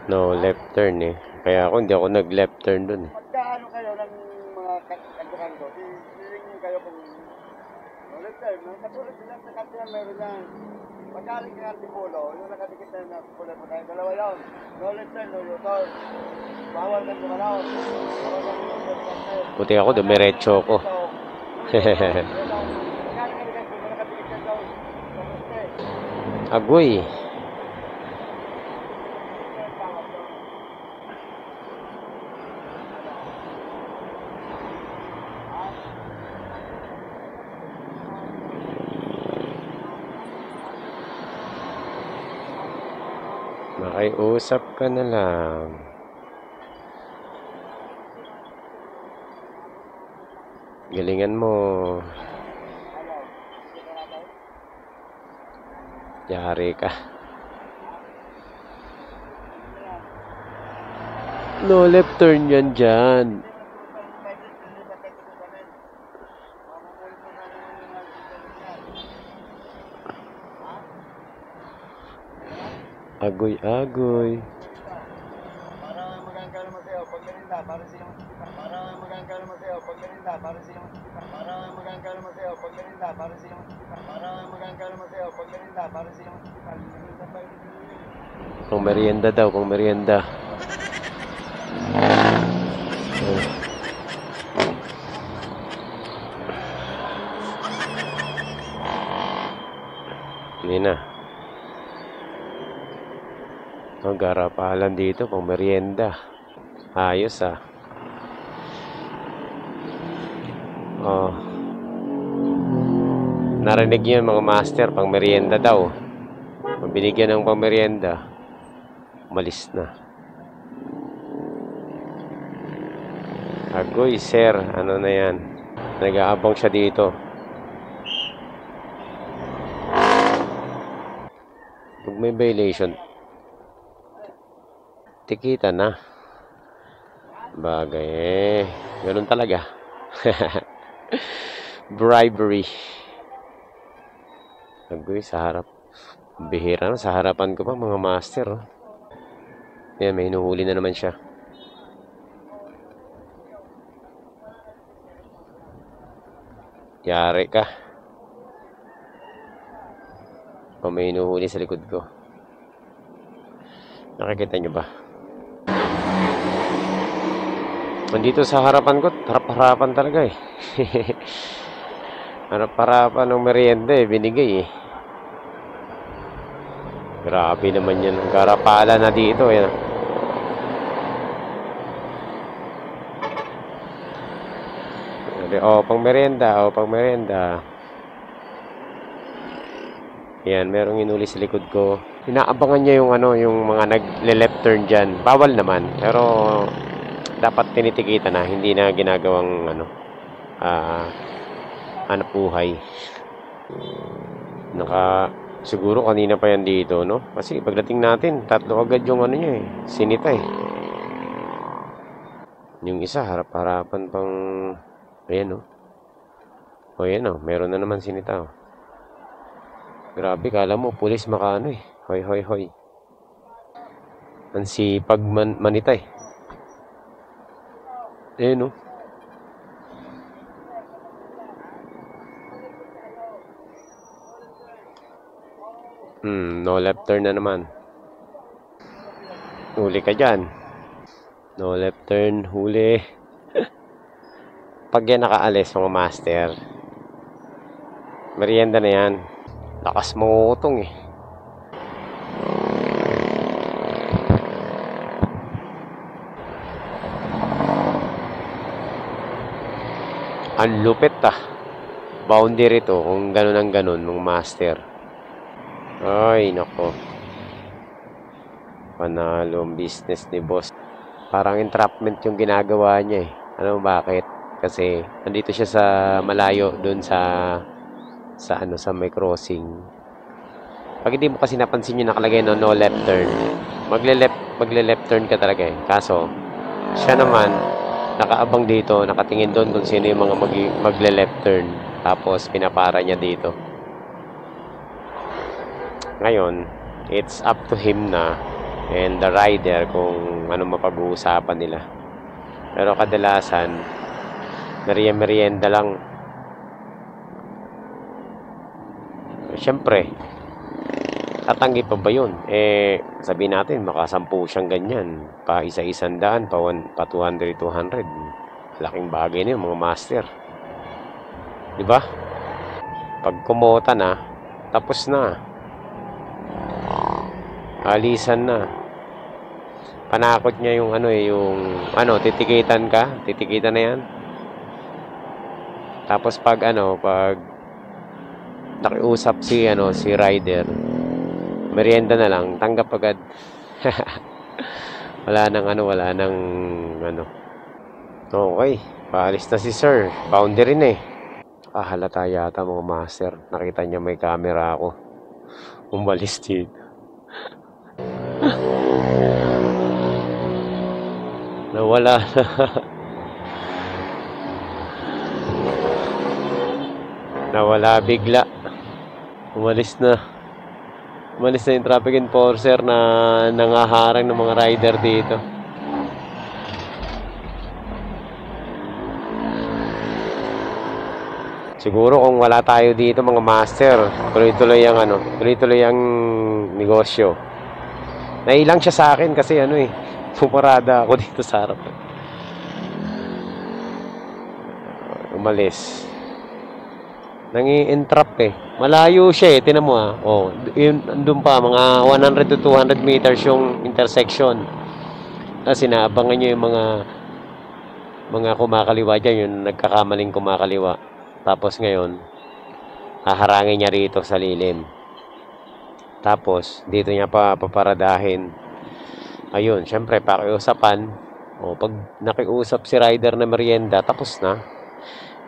No left turn eh. Kaya ako hindi ako nag-left turn dun eh. Pagkaano kayo ng mga kanto-kanto, hihingi kayo kung no left turn. Katulad sila sa kantiyan meron yan. Pagkaling ka ng Antipolo, yung nakadikit na yung Antipolo mo tayo, dalawa yun. No left turn, no U-turn. Bawal kang gumalaw. Bawal kang gumalaw. Buti ako, dumiretso ko. Agoy. Makiusap ka na lang. Galingan mo. Yari ka. No left turn yan dyan. Agoy-agoy. Para magangkala mo sa'yo, pag galinda, para sila matitipan. Para magangkala mo sa'yo, pag galinda, para sila matitipan. Para magangkala mo sa'yo, pag galinda, para sila matitipan. Para magangkala mo sa'yo, pag galinda, para sila matitipan. Pang merienda daw, pang merienda. Hindi na. Ang garapalan dito, pang merienda. Ayos ah. Oh. Narinig niyo mga master, pang merienda daw. Binigyan ng pang merienda. Umalis na. Agoy, sir. Ano na yan? Nag-aabang siya dito. Pag may violation, tikita na. Bagay eh. Ganun talaga. Bribery. Agoy, sa harap. Bihira na. Sa harapan ko pa mga master. Oh. Yan, may hinuhuli na naman siya. Yari ka. O may hinuhuli sa likod ko. Nakikita nyo ba? Nandito sa harapan ko, harap-harapan talaga eh. Harap-harapan ng merienda eh, binigay eh. Grabe naman yan. Ang garapala na dito eh. O, pang merienda, o, pang merienda. Yan, merong inuli sa likod ko. Inaabangan niya yung ano, yung mga nagle-left turn dyan. Bawal naman, pero dapat tinitikita na, hindi na ginagawang ano, hanap buhay. Siguro kanina pa yan dito, no? Kasi pagdating natin, tatlo agad yung ano niya eh, sinita eh. Yung isa, harap-harapan pang, ayan no. O yan o, meron na naman sinita o. Grabe, kala mo, pulis makaano eh. Hoy, hoy, hoy. Ang sipag manita eh. Ayan o. No left turn na naman. Huli ka dyan. No left turn, huli. Pag yan nakaalis mga master, merienda na yan. Lakas mo utong eh. Ang lupit ah. Boundary to kung ganun ang ganun ng master. Ay nako. Panalo ang business ni boss. Parang entrapment yung ginagawa niya eh. Ano bakit? Kasi nandito siya sa malayo doon sa may crossing. Pag hindi mo kasi napansin yung nakalagay no left turn, magle-left turn ka talaga eh. Kaso siya naman nakaabang dito, nakatingin doon kung sino yung mga magle-left turn. Tapos pinapara niya dito. Ngayon, it's up to him na and the rider kung ano mapag-uusapan nila. Pero kadalasan, merienda lang. Siyempre, tatanggi pa ba yun? Sabihin natin, maka 10 siyang ganyan. Pa isa-isang daan, pa 200, 200. Laking bagay na yun, mga master. Diba? Pag kumota na, tapos na. Alisan na. Panakot niya yung titikitan ka. Titikitan na yan. Tapos pag nakiusap si rider, merienda na lang, tanggap agad. wala nang okay, paalis na si sir, boundary na halata yata mga master, nakita niya may camera ako, umalis dito. Nawala na. Nawala bigla. Umalis na yung traffic enforcer na nangaharang ng mga rider dito. Siguro kung wala tayo dito mga master, tuloy-tuloy ang negosyo. Nailang siya sa akin kasi pumarada ako dito sa harap. Umalis. Nangi-entrap Malayo siya tinan mo andun pa mga 100 to 200 meters yung intersection. Kasi naabangan niyo yung mga kumakaliwa dyan, yung nagkakamaling kumakaliwa. Tapos ngayon, haharangin niya rito sa lilim. Tapos, dito niya paparadahin. Ayun, syempre, pakiusapan. Pag nakiusap si rider na merienda, tapos na.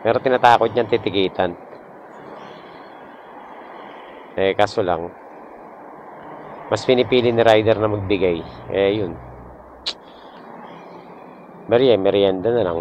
Pero tinatakot niyang titigitan. Kaso lang, mas pinipili ni rider na magbigay. Yun. Merienda na lang.